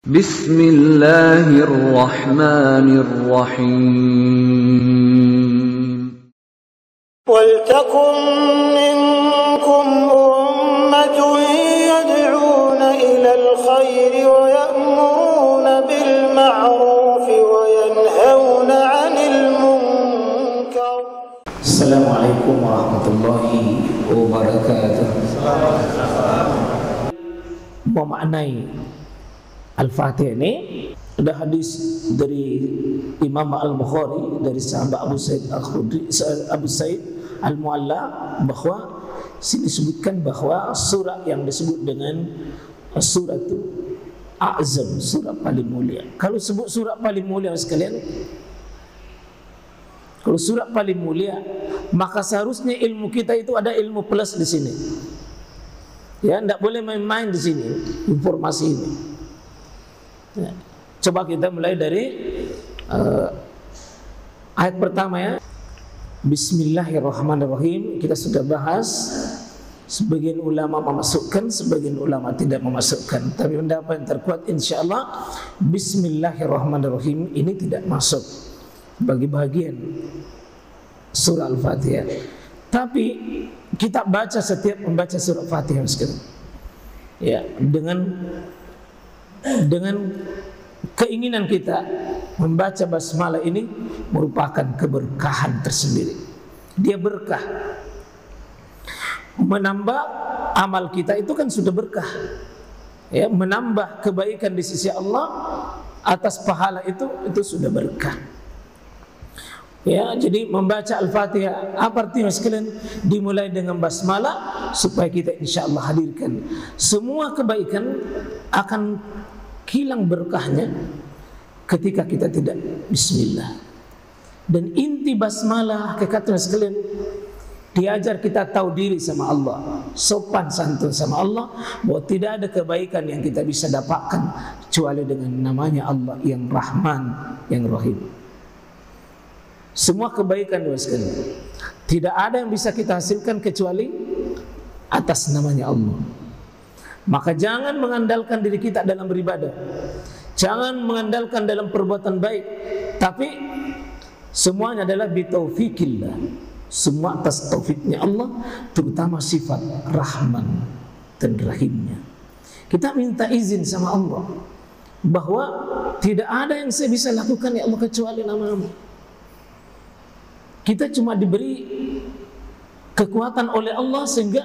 Bismillahirrahmanirrahim. وَلْتَكُنْ مِنْكُمْ أُمَّةٌ يَدْعُونَ إِلَى الْخَيْرِ وَيَأْمُرُونَ بِالْمَعْرُوفِ وَيَنْهَوْنَ عَنِ الْمُنْكَرِ. Assalamualaikum warahmatullahi wabarakatuh. Memaknai Al-Fatihah ini ada hadis dari Imam Al-Bukhari dari sahabat Abu Sa'id Al-Khudri, Abu Sa'id Al-Mu'alla, bahwa sini disebutkan bahwa surah yang disebut dengan surah itu A'zam, surah paling mulia. Kalau sebut surah paling mulia sekalian, kalau surah paling mulia, maka seharusnya ilmu kita itu ada ilmu plus di sini. Ya, tidak boleh main-main di sini informasi ini. Ya. Coba kita mulai dari ayat pertama ya. Bismillahirrahmanirrahim. Kita sudah bahas, sebagian ulama memasukkan, sebagian ulama tidak memasukkan. Tapi pendapat yang terkuat insyaallah Bismillahirrahmanirrahim ini tidak masuk bagi bagian surah Al-Fatihah. Tapi kita baca setiap membaca surah Al-Fatihah sekarang. Ya, dengan keinginan kita membaca basmalah ini merupakan keberkahan tersendiri. Dia berkah. Menambah amal kita itu kan sudah berkah. Ya, menambah kebaikan di sisi Allah atas pahala itu sudah berkah. Ya, jadi membaca Al-Fatihah apa artinya sekalian? Dimulai dengan basmalah supaya kita insyaallah hadirkan semua kebaikan akan hilang berkahnya ketika kita tidak bismillah. Dan inti basmalah hakikatnya sekalian diajar kita tahu diri sama Allah, sopan santun sama Allah, bahwa tidak ada kebaikan yang kita bisa dapatkan kecuali dengan namanya Allah yang Rahman, yang Rahim. Semua kebaikan sekalian tidak ada yang bisa kita hasilkan kecuali atas namanya Allah. Maka jangan mengandalkan diri kita dalam beribadah, jangan mengandalkan dalam perbuatan baik, tapi semuanya adalah bitaufikillah, semua atas taufiknya Allah, terutama sifat Rahman dan Rahimnya. Kita minta izin sama Allah bahwa tidak ada yang saya bisa lakukan ya Allah kecuali nama-Mu. Kita cuma diberi kekuatan oleh Allah, sehingga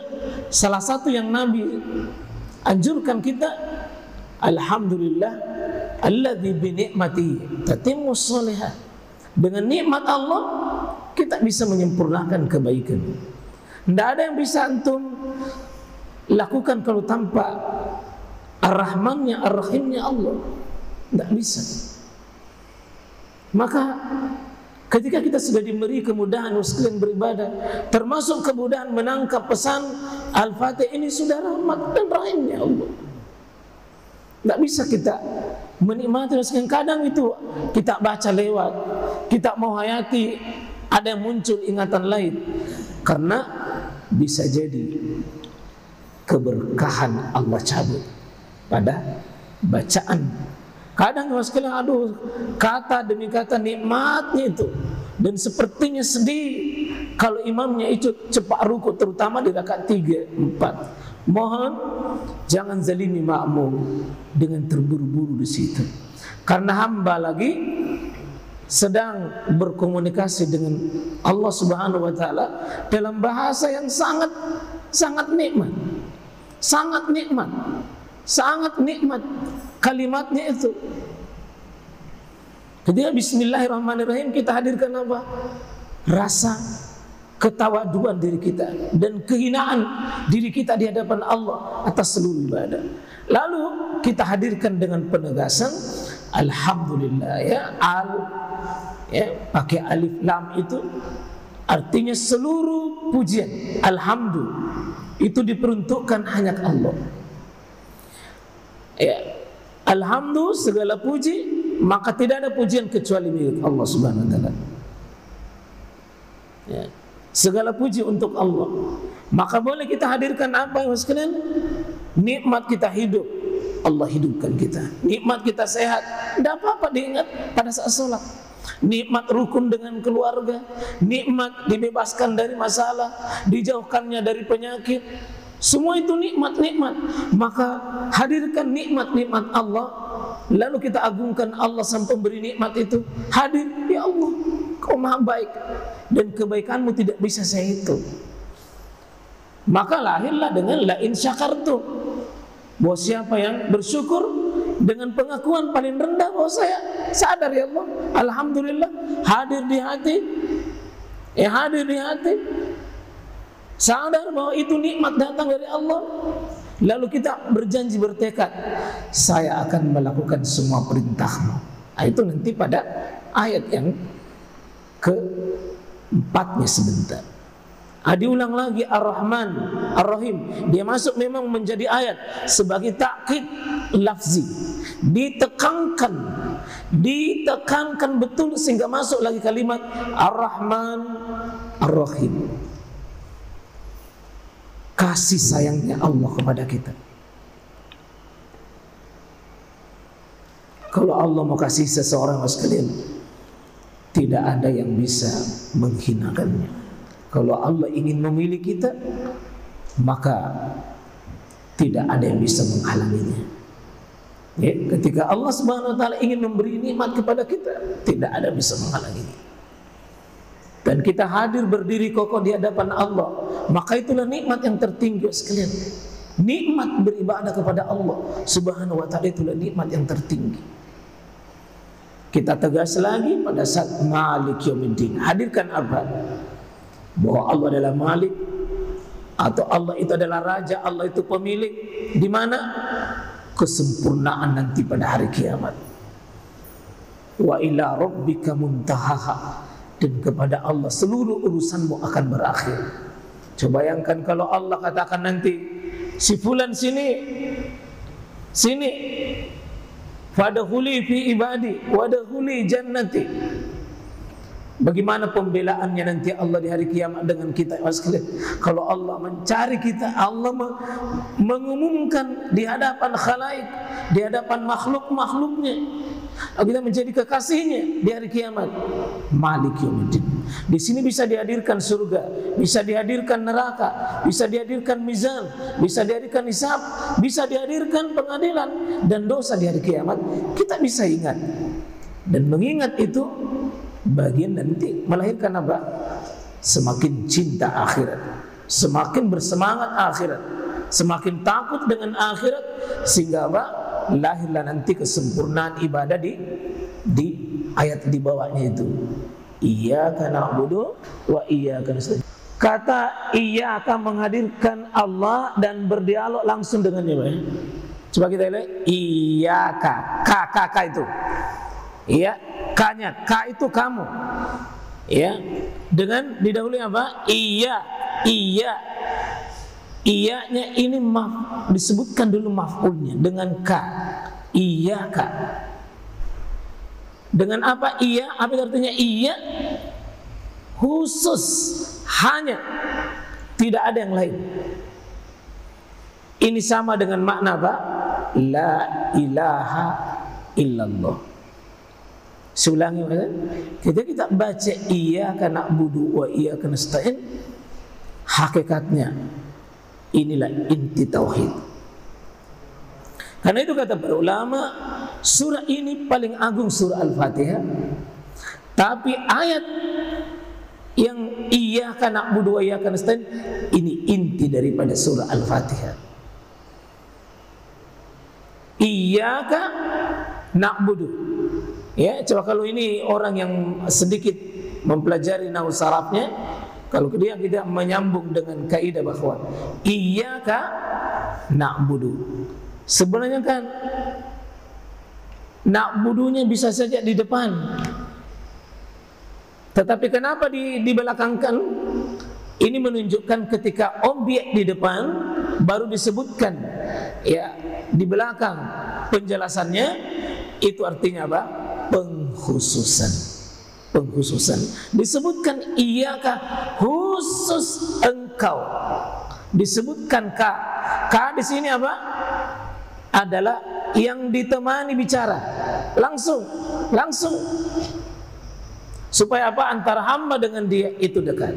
salah satu yang Nabi anjurkan kita, alhamdulillah alladzi bi ni'matihi tatimmus shalihat. Dengan nikmat Allah kita bisa menyempurnakan kebaikan. Tidak ada yang bisa antum lakukan kalau tanpa Ar-Rahmannya, Ar-Rahimnya Allah. Tidak bisa. Maka ketika kita sudah diberi kemudahan sekalian beribadah, termasuk kemudahan menangkap pesan Al-Fatihah ini, sudah rahmat dan rahimnya Allah. Tidak bisa kita menikmati sekalian. Kadang itu kita baca lewat, kita mau hayati, ada yang muncul ingatan lain, karena bisa jadi keberkahan Allah cabut pada bacaan. Kadang sekalian, aduh, kata demi kata nikmatnya itu, dan sepertinya sedih kalau imamnya itu cepat ruku, terutama di rakaat 3, 4. Mohon jangan zalimi makmum dengan terburu-buru di situ, karena hamba lagi sedang berkomunikasi dengan Allah Subhanahu wa taala dalam bahasa yang sangat nikmat, sangat nikmat. Sangat nikmat kalimatnya itu. Ketika bismillahirrahmanirrahim kita hadirkan apa? Rasa ketawaduan diri kita dan kehinaan diri kita di hadapan Allah atas seluruh ibadah. Lalu kita hadirkan dengan penegasan alhamdulillah, ya, pakai alif lam itu artinya seluruh pujian, alhamdulillah itu diperuntukkan hanya ke Allah. Ya, alhamdulillah segala puji, maka tidak ada pujian kecuali milik Allah Subhanahu wa taala. Ya, segala puji untuk Allah. Maka boleh kita hadirkan apa yang sekalian? Nikmat kita hidup, Allah hidupkan kita. Nikmat kita sehat, tidak apa-apa diingat pada saat sholat. Nikmat rukun dengan keluarga, nikmat dibebaskan dari masalah, dijauhkannya dari penyakit. Semua itu nikmat-nikmat. Maka hadirkan nikmat-nikmat Allah, lalu kita agungkan Allah sang pemberi nikmat itu. Hadir, ya Allah, Kau maha baik dan kebaikanmu tidak bisa saya hitung. Maka lahirlah dengan la in syakartum, bahwa siapa yang bersyukur dengan pengakuan paling rendah bahwa saya sadar, ya Allah, alhamdulillah, hadir di hati, hadir di hati, sadar bahwa itu nikmat datang dari Allah. Lalu kita berjanji, bertekad, saya akan melakukan semua perintahmu. Itu nanti pada ayat yang keempatnya sebentar. Diulang lagi Ar-Rahman Ar-Rahim. Dia masuk memang menjadi ayat sebagai takkid lafzi, ditekankan betul sehingga masuk lagi kalimat Ar-Rahman Ar-Rahim. Kasih sayangnya Allah kepada kita. Kalau Allah mau kasih seseorang, sekalian, tidak ada yang bisa menghinakannya. Kalau Allah ingin memilih kita, maka tidak ada yang bisa menghalanginya. Ya, ketika Allah Subhanahu wa taala ingin memberi nikmat kepada kita, tidak ada yang bisa menghalanginya. Dan kita hadir berdiri kokoh di hadapan Allah, maka itulah nikmat yang tertinggi sekalian. Nikmat beribadah kepada Allah Subhanahu wa taala itulah nikmat yang tertinggi. Kita tegas lagi pada saat Malik Yaumiddin. Hadirkan apa? Bahwa Allah adalah Malik, atau Allah itu adalah Raja, Allah itu pemilik. Di mana? Kesempurnaan nanti pada hari kiamat. Wa ila rabbika muntahaha, dan kepada Allah seluruh urusanmu akan berakhir. Coba bayangkan kalau Allah katakan nanti, si fulan sini, fadkhuli fi ibadi wadkhuli jannati. Bagaimana pembelaannya nanti Allah di hari kiamat dengan kita, sekalian? Kalau Allah mencari kita, Allah mengumumkan di hadapan khalaik, di hadapan makhluk-makhluknya, kita menjadi kekasihnya di hari kiamat. Malik Yaumiddin. Di sini bisa dihadirkan surga, bisa dihadirkan neraka, bisa dihadirkan mizan, bisa dihadirkan hisab, bisa dihadirkan pengadilan dan dosa di hari kiamat. Kita bisa ingat, dan mengingat itu bagian nanti melahirkan apa? Semakin cinta akhirat, semakin bersemangat akhirat, semakin takut dengan akhirat, sehingga apa? Lahirlah nanti kesempurnaan ibadah di ayat di bawahnya itu. Iyyaka na'budu wa iyyaka nasta'in. Kata iyyaka menghadirkan Allah dan berdialog langsung dengannya. Coba kita lihat iyyaka, k itu. Iya, K-nya, K itu kamu. Ya, dengan didahului apa? Iya. Iya-nya ini disebutkan dulu maf'ulnya dengan K. Iyyaka. Dengan apa iya? Apa artinya iya? Khusus, hanya, tidak ada yang lain. Ini sama dengan makna apa? La ilaha illallah. Seulangi, kita baca iyyaka na'budu wa iyyaka nasta'in, hakikatnya inilah inti tauhid. Karena itu kata para ulama, surah ini paling agung surah Al-Fatihah. Tapi ayat yang iyyaka na'budu wa iyyaka nasta'in ini inti daripada surah Al-Fatihah. Iyyaka na'budu. Ya, coba kalau ini orang yang sedikit mempelajari nahwu sarafnya, kalau dia tidak menyambung dengan kaidah bahwa iyyaka na'budu, sebenarnya kan na'budunya bisa saja di depan, tetapi kenapa dibelakangkan? Ini menunjukkan ketika objek di depan baru disebutkan, ya di belakang penjelasannya, itu artinya apa? Pengkhususan. Disebutkan iyyaka, khusus engkau. Disebutkan ka di sini apa? adalah yang ditemani bicara langsung. Supaya apa? Antara hamba dengan dia itu dekat,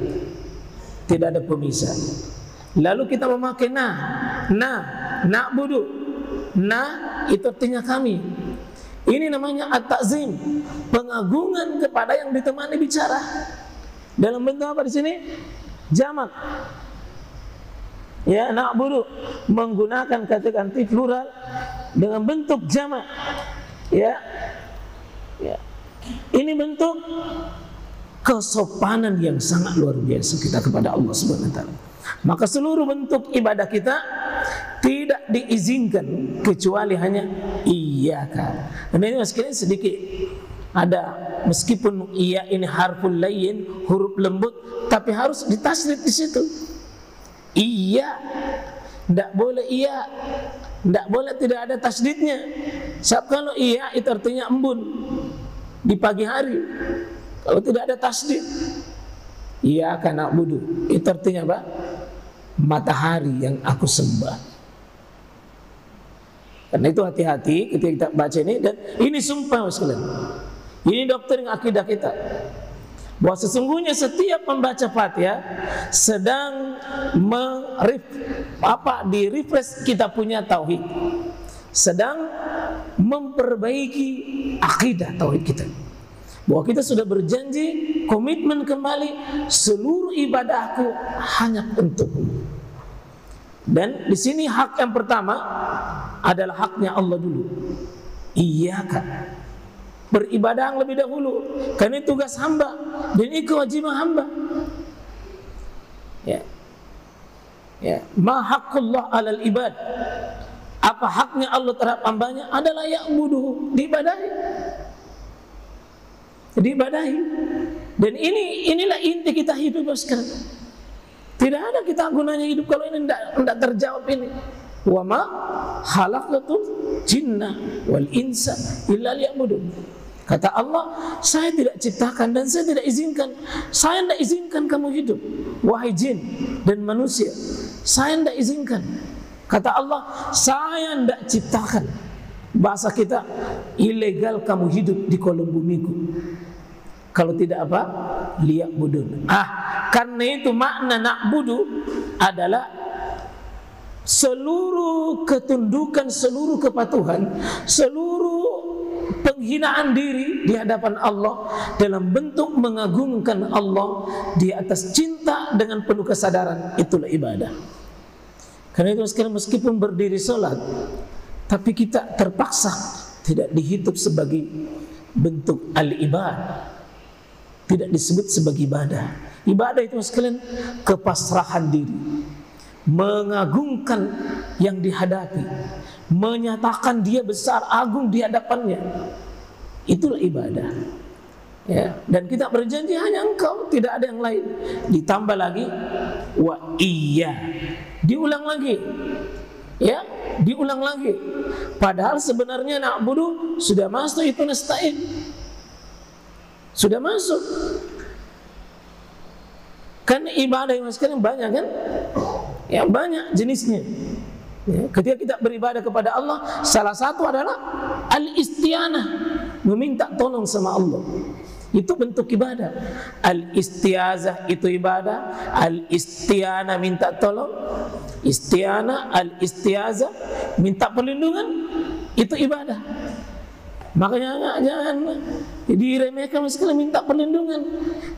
tidak ada pemisah. Lalu kita memakai na'budu. Itu artinya kami. Ini namanya at-ta'zim, pengagungan kepada yang ditemani bicara. Dalam bentuk apa di sini? Jamak. Ya, na'budu menggunakan kata ganti plural dengan bentuk jamak. Ya. Ini bentuk kesopanan yang sangat luar biasa kita kepada Allah Subhanahu wa taala. Maka seluruh bentuk ibadah kita tidak diizinkan kecuali hanya iyyaka. Dan ini sekalian sedikit ada, meskipun iya ini harful layyin, huruf lembut, tapi harus ditasydid di situ. Iya, tidak boleh iya, tidak boleh tidak ada tasydidnya. Sebab kalau iya itu artinya embun di pagi hari. Kalau tidak ada tasydid, iyyaka na'budu, itu artinya apa? Matahari yang aku sembah. Karena itu hati-hati ketika kita baca ini. Dan ini sumpah sekalian, ini doktrin akidah kita, bahwa sesungguhnya setiap pembaca Fatihah sedang di-refresh kita punya tauhid, sedang memperbaiki akidah tauhid kita, bahwa kita sudah berjanji komitmen kembali seluruh ibadahku hanya untukmu. Dan di sini hak yang pertama adalah haknya Allah dulu. Iyyaka, beribadah lebih dahulu, karena itu tugas hamba dan ini kewajiban hamba. Ma haqqullah 'alal ibad, apa haknya Allah terhadap hambanya adalah ya'buduhu, diibadahi. Dan inilah inti kita hidup sekarang. Tidak ada kita gunanya hidup kalau ini tidak terjawab ini. Wa ma khalaqatul jinna wal insa illa liya'budun. Kata Allah, saya tidak ciptakan dan saya tidak izinkan. Saya tidak izinkan kamu hidup, wahai jin dan manusia. Saya tidak izinkan. Kata Allah, saya tidak ciptakan. Bahasa kita, ilegal kamu hidup di kolom bumiku. Kalau tidak apa? Liya'budun. Karena itu makna na'budu adalah seluruh ketundukan, seluruh kepatuhan, seluruh penghinaan diri di hadapan Allah dalam bentuk mengagungkan Allah di atas cinta dengan penuh kesadaran. Itulah ibadah. Karena itu sekarang meskipun berdiri sholat, tapi kita terpaksa tidak dihidup sebagai bentuk al-ibadah, tidak disebut sebagai ibadah. Ibadah itu sekalian kepasrahan diri, mengagungkan yang dihadapi, menyatakan dia besar agung di hadapannya. Itulah ibadah. Ya, dan kita berjanji hanya engkau, tidak ada yang lain. Ditambah lagi wa iya, diulang lagi. Ya, diulang lagi. Padahal sebenarnya na'budu sudah masuk itu nasta'in. Sudah masuk. Kan ibadah yang sekarang banyak kan? Ya, banyak jenisnya. Ya, ketika kita beribadah kepada Allah, salah satu adalah al-isti'anah, meminta tolong sama Allah. Itu bentuk ibadah. Al-isti'azah itu ibadah. Al-isti'anah minta tolong. Isti'anah, al-isti'azah minta perlindungan, itu ibadah. Makanya jangan diremehkan sekali minta perlindungan.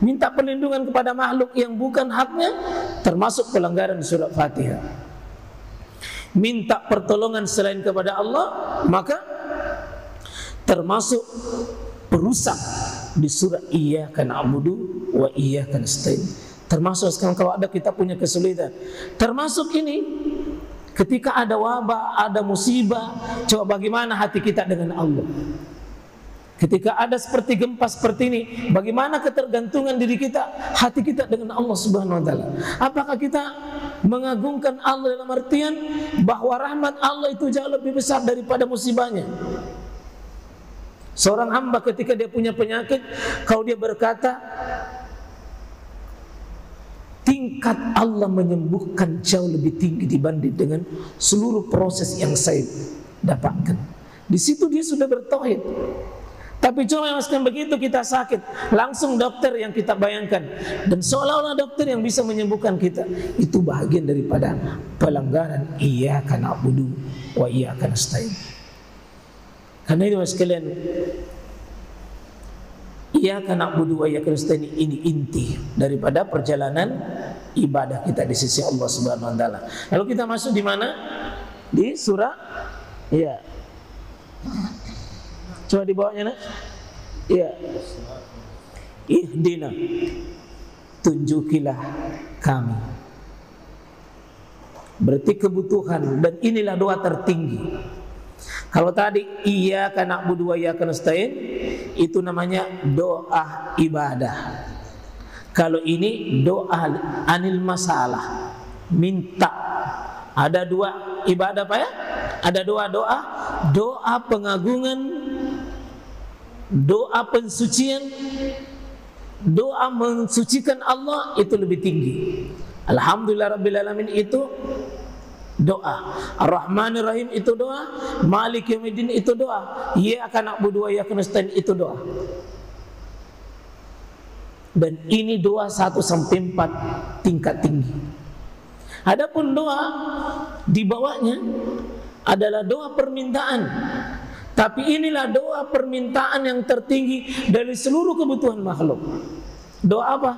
Minta perlindungan kepada makhluk yang bukan haknya termasuk pelanggaran surat Fatihah. Minta pertolongan selain kepada Allah maka termasuk perusak di surat Iyyaka na'budu wa iyyaka nasta'in. Termasuk sekarang kalau ada kita punya kesulitan, termasuk ini ketika ada wabah, ada musibah, coba bagaimana hati kita dengan Allah. Ketika ada seperti gempa seperti ini, bagaimana ketergantungan diri kita, hati kita dengan Allah Subhanahu wa taala. Apakah kita mengagungkan Allah dalam artian bahwa rahmat Allah itu jauh lebih besar daripada musibahnya? Seorang hamba ketika dia punya penyakit, kalau dia berkata tingkat Allah menyembuhkan jauh lebih tinggi dibanding dengan seluruh proses yang saya dapatkan. Di situ dia sudah bertauhid. Tapi coba maskan begitu kita sakit, langsung dokter yang kita bayangkan, dan seolah-olah dokter yang bisa menyembuhkan kita. Itu bagian daripada pelanggaran iyyaka na'budu wa iyyaka nasta'in. Karena itu sekalian, iyyaka na'budu wa iyyaka nasta'in ini inti daripada perjalanan ibadah kita di sisi Allah Subhanahu wa taala. Lalu kita masuk di mana? Di surah coba di bawahnya nak. Ihdina, tunjukilah kami. Berarti kebutuhan, dan inilah doa tertinggi. Kalau tadi iyyaka na'budu wa iyyaka nasta'in, itu namanya doa ibadah. Kalau ini doa anil masalah, minta. Ada dua ibadah apa ya? Ada dua doa. Doa pengagungan, doa pensucian, doa mensucikan Allah itu lebih tinggi. Alhamdulillah Rabbil Alamin itu doa. Ar-Rahmanir Rahim itu doa. Malik Yaumiddin itu doa. Iyyaka na'budu wa iyyaka nasta'in itu doa. Dan ini doa 1 sampai 4 tingkat tinggi. Adapun doa di bawahnya adalah doa permintaan. Tapi inilah doa permintaan yang tertinggi dari seluruh kebutuhan makhluk. Doa apa?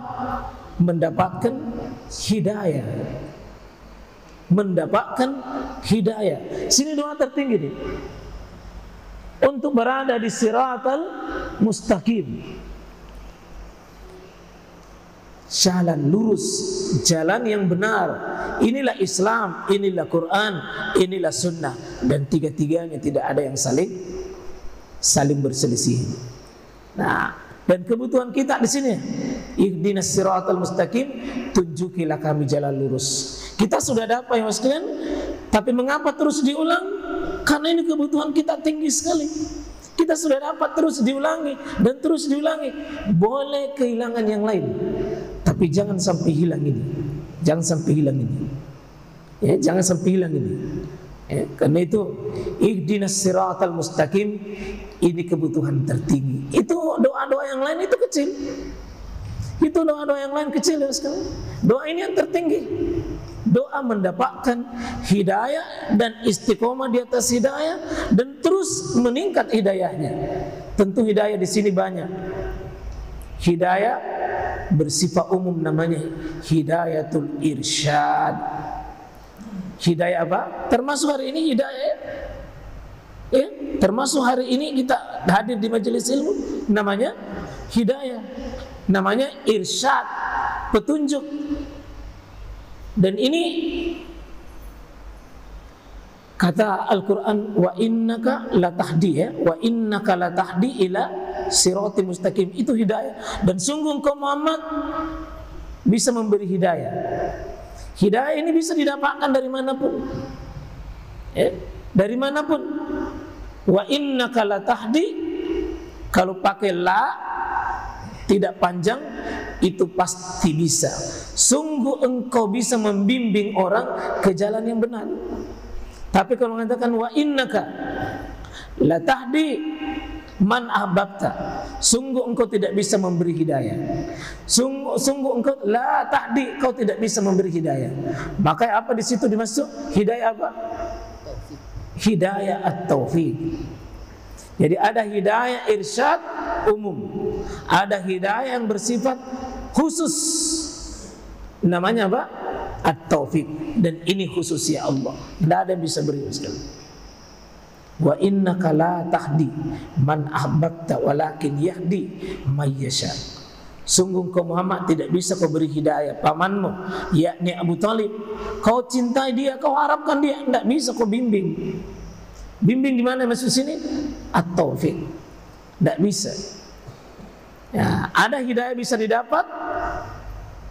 Mendapatkan hidayah. Mendapatkan hidayah. Sini doa tertinggi nih. Untuk berada di siratal mustaqim. Jalan lurus, jalan yang benar. Inilah Islam, inilah Quran, inilah Sunnah, dan tiga-tiganya tidak ada yang saling berselisih. Nah, dan kebutuhan kita di sini, ihdinas siratal mustaqim, tunjukilah kami jalan lurus. Kita sudah dapat ya sekalian, tapi mengapa terus diulang? Karena ini kebutuhan kita tinggi sekali. Kita sudah dapat terus diulangi dan terus diulangi. Boleh kehilangan yang lain, tapi jangan sampai hilang ini. Jangan sampai hilang ini. Ya, jangan sampai hilang ini. Ya, karena itu ihdinas siratal mustaqim, ini kebutuhan tertinggi. Itu doa-doa yang lain itu kecil. Itu doa-doa yang lain kecil ya sekali. Doa ini yang tertinggi. Doa mendapatkan hidayah dan istiqomah di atas hidayah dan terus meningkat hidayahnya. Tentu hidayah di sini banyak. Hidayah bersifat umum namanya hidayatul irsyad. Hidayah apa? Termasuk hari ini hidayah. Ya, termasuk hari ini kita hadir di majelis ilmu namanya hidayah. Namanya irsyad, petunjuk. Dan ini kata Al-Quran, wa innaka latahdi, ya, wa innaka latahdi ila siratal mustaqim, itu hidayah. Dan sungguh engkau Muhammad bisa memberi hidayah. Hidayah ini bisa didapatkan dari manapun, ya, dari manapun. Wa innaka latahdi, kalau pakai la tidak panjang, itu pasti bisa. Sungguh engkau bisa membimbing orang ke jalan yang benar. Tapi kalau mengatakan wa innaka la tahdi man ahbabta, sungguh engkau tidak bisa memberi hidayah. Sungguh engkau la tahdi, kau tidak bisa memberi hidayah. Maka apa di situ dimasuk? Hidayah apa? Hidayah at-taufiq. Jadi ada hidayah irsyad umum, ada hidayah yang bersifat khusus, namanya apa? At-taufiq. Dan ini khusus ya Allah, tidak ada yang bisa beri sekali. Wa innaka la tahdi man ahbabta walakin yahdi may yasha. Sungguh kau Muhammad tidak bisa kau beri hidayah pamanmu, yakni Abu Talib. Kau cintai dia, kau harapkan dia, tidak bisa kau bimbing. Bimbing di mana masuk sini? At-taufiq. Tidak bisa. Ya, ada hidayah bisa didapat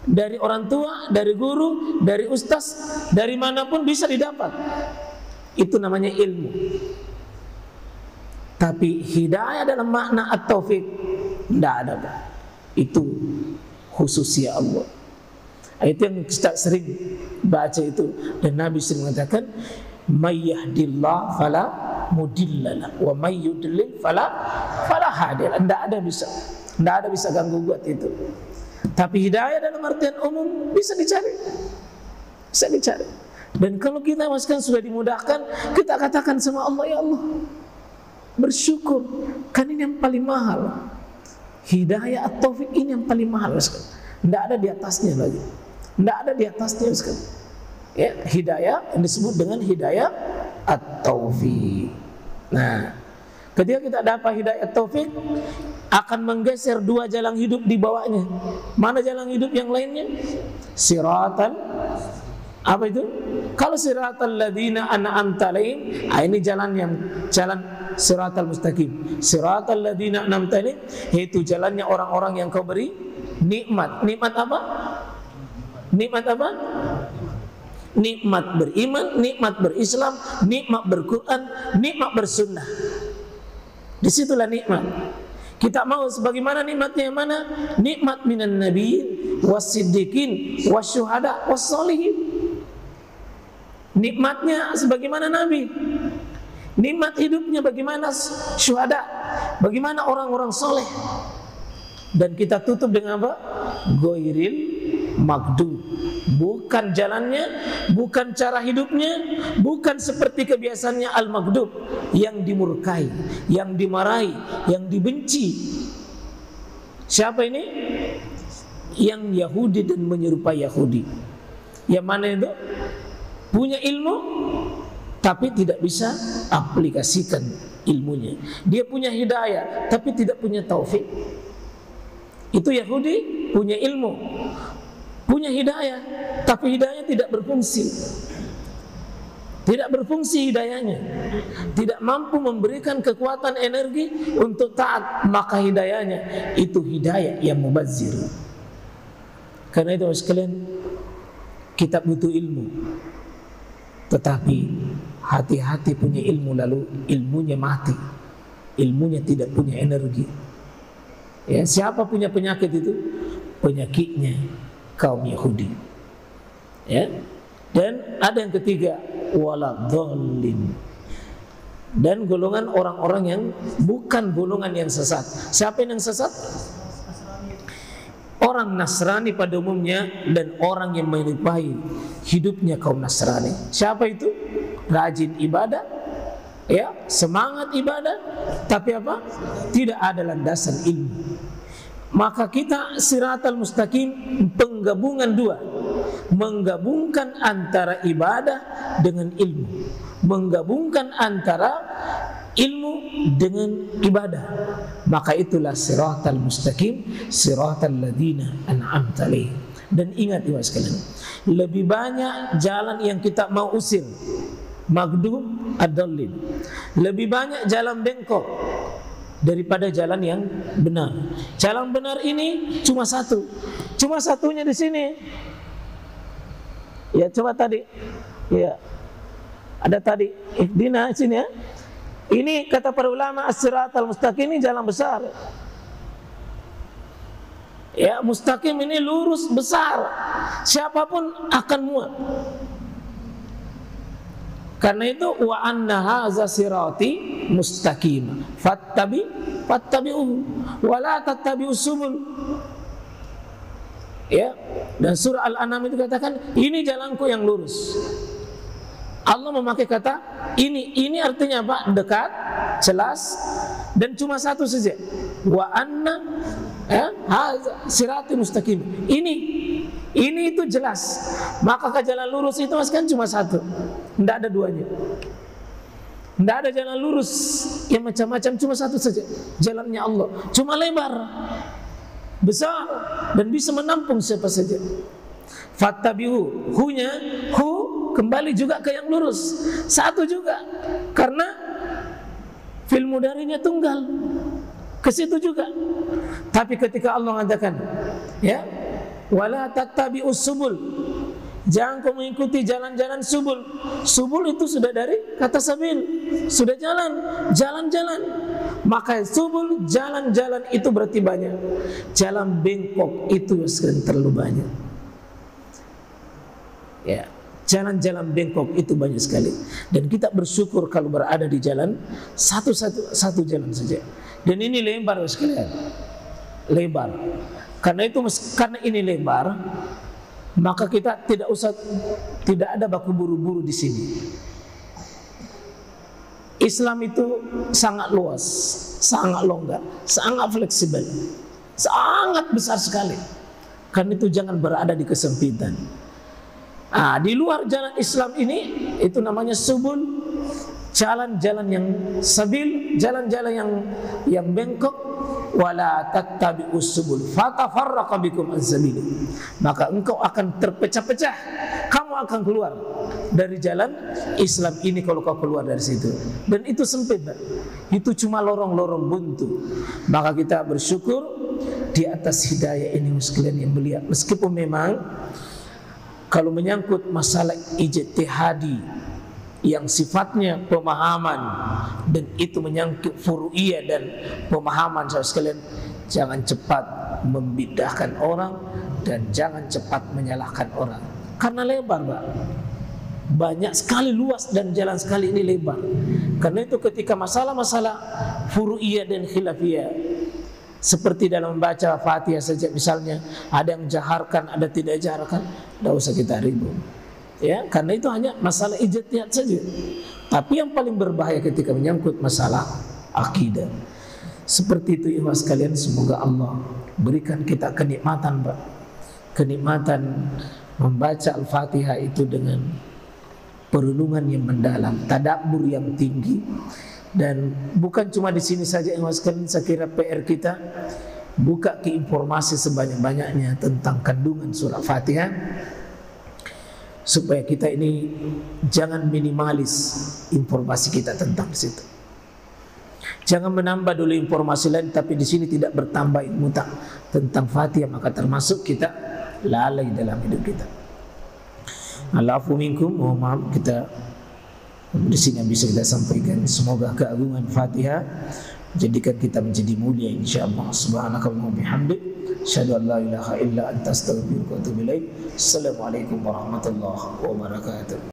dari orang tua, dari guru, dari ustaz, dari manapun bisa didapat. Itu namanya ilmu. Tapi hidayah dalam makna at-taufiq tidak ada. Itu khusus ya Allah. Itu yang kita sering baca itu. Dan Nabi sering mengatakan, may yahdillah fala mudilla wa may yudlil fala hadiya. Tidak ada bisa ganggu gugat itu. Tapi hidayah dalam artian umum bisa dicari. Bisa dicari. Dan kalau kita maskan sudah dimudahkan, kita katakan sama Allah, ya Allah, bersyukur, kan ini yang paling mahal. Hidayah at-taufik ini yang paling mahal sekali. Tidak ada di atasnya lagi. Tidak ada di atasnya sekali. Ya, hidayah yang disebut dengan hidayah at-taufik. Nah, ketika kita dapat hidayah at-taufik, akan menggeser dua jalan hidup di bawahnya. Mana jalan hidup yang lainnya? Siratan, apa itu? Kalau siratal ladzina an'amta alaihim, ini jalan siratal mustaqim. Siratal ladzina an'amta alaihim, itu jalannya orang-orang yang kau beri nikmat. Nikmat apa? Nikmat apa? Nikmat beriman, nikmat berislam, nikmat berquran, nikmat bersunnah. Disitulah nikmat. Kita mau sebagaimana nikmatnya yang mana? Nikmat minan nabiyyin was-siddiqin wasyuhada was-sholihin. Nikmatnya sebagaimana nabi. Nikmat hidupnya bagaimana syuhada, bagaimana orang-orang soleh. Dan kita tutup dengan apa? Ghairil maghdub. Bukan jalannya, bukan cara hidupnya, bukan seperti kebiasaannya al-maghdub, yang dimurkai, yang dimarahi, yang dibenci. Siapa ini? Yang Yahudi dan menyerupai Yahudi. Yang mana itu? Punya ilmu tapi tidak bisa aplikasikan ilmunya. Dia punya hidayah tapi tidak punya taufik. Itu Yahudi punya ilmu, punya hidayah, tapi hidayah tidak berfungsi. Tidak berfungsi hidayahnya. Tidak mampu memberikan kekuatan energi untuk taat, maka hidayahnya itu hidayah yang mubazir. Karena itu sekalian, kita butuh ilmu. Tetapi hati-hati punya ilmu lalu ilmunya mati. Ilmunya tidak punya energi. Ya, siapa punya penyakit itu? Penyakitnya kaum Yahudi. Ya. Dan ada yang ketiga, waladhdallin. Dan golongan orang-orang yang bukan golongan yang sesat. Siapa yang sesat? Orang Nasrani pada umumnya dan orang yang menyerupai hidupnya kaum Nasrani. Siapa itu? Rajin ibadah, ya, semangat ibadah, tapi apa? Tidak ada landasan ilmu. Maka kita siratal mustaqim penggabungan dua, menggabungkan antara ibadah dengan ilmu, menggabungkan antara ilmu dengan ibadah. Maka itulah siratal mustaqim, siratal ladzina an'amta alaihim. Dan ingat ya sekalian, lebih banyak jalan yang kita mau usir, maghdub ad-dallin. Lebih banyak jalan bengkok daripada jalan yang benar. Jalan benar ini cuma satu. Cuma satunya di sini. Ya, coba tadi. Ya. Ada tadi ihdina sini ya. Ini kata para ulama as-siratal mustaqim ini jalan besar. Ya, mustaqim ini lurus besar. Siapapun akan muat. Karena itu wa anna hadza sirati mustaqim fattabi'uhu wa la tattabi'us subul. Ya, dan surah Al-An'am itu katakan ini jalanku yang lurus. Allah memakai kata ini artinya apa? Dekat, jelas, dan cuma satu saja. Wa anna sirati mustaqim. Ini itu jelas. Maka ke jalan lurus itu mas kan cuma satu. Tidak ada duanya. Tidak ada jalan lurus yang macam-macam, cuma satu saja. Jalannya Allah. Cuma lebar, besar, dan bisa menampung siapa saja. Fattabi'u, hu kembali juga ke yang lurus. Satu juga. Karena fil mudhari'nya tunggal. Ke situ juga. Tapi ketika Allah mengatakan, ya, wala tattabi'us subul. Jangan kau mengikuti jalan-jalan subul. Subul itu sudah dari kata sabil, sudah jalan-jalan. Maka subul, jalan-jalan itu berarti banyak. Jalan bengkok itu sering terlalu banyak. Ya, Jalan-jalan bengkok itu banyak sekali. Dan kita bersyukur kalau berada di jalan satu jalan saja. Dan ini lebar sekalian. Lebar. Karena ini lebar, maka kita tidak ada baku buru-buru di sini. Islam itu sangat luas, sangat longgar, sangat fleksibel, sangat besar sekali. Karena itu jangan berada di kesempitan. Di luar jalan Islam ini itu namanya subul, jalan-jalan yang sabil, jalan-jalan yang bengkok. Wala tattabi'us subul fatafarraqa bikum an sabili. Maka engkau akan terpecah-pecah, kamu akan keluar dari jalan Islam ini kalau kau keluar dari situ. Dan itu sempit, itu cuma lorong-lorong buntu. Maka kita bersyukur di atas hidayah ini sekalian yang mulia. Meskipun memang kalau menyangkut masalah ijtihadi yang sifatnya pemahaman dan itu menyangkut furu'iyah dan pemahaman, saudara sekalian, jangan cepat membidahkan orang dan jangan cepat menyalahkan orang karena lebar, Pak. Banyak sekali, luas dan jalan sekali ini lebar. Karena itu ketika masalah-masalah furu'iyah dan khilafiyah, seperti dalam membaca Fatihah saja misalnya, ada yang jaharkan, ada tidak jaharkan, tidak usah kita ribut. Ya, karena itu hanya masalah ijtihad saja. Tapi yang paling berbahaya ketika menyangkut masalah akidah. Seperti itu ikhwas sekalian, semoga Allah berikan kita kenikmatan, Pak. Kenikmatan membaca Al-Fatihah itu dengan perenungan yang mendalam, tadabbur yang tinggi. Dan bukan cuma di sini saja ikhwas sekalian, saya kira PR kita buka ke informasi sebanyak-banyaknya tentang kandungan surah Fatihah, supaya kita ini jangan minimalis informasi kita tentang situ. Jangan menambah dulu informasi lain tapi di sini tidak bertambah ilmu tentang Fatihah, maka termasuk kita lalai dalam hidup kita. Alafu minkum, mohon maaf kita di sini yang bisa kita sampaikan. Semoga keagungan Fatihah jadikan kita menjadi mulia insyaallah. Subhanakallahumma bihamdik, asyhadu an la ilaha illa anta, astaghfiruka wa atubu ilaik. Assalamualaikum warahmatullahi wabarakatuh.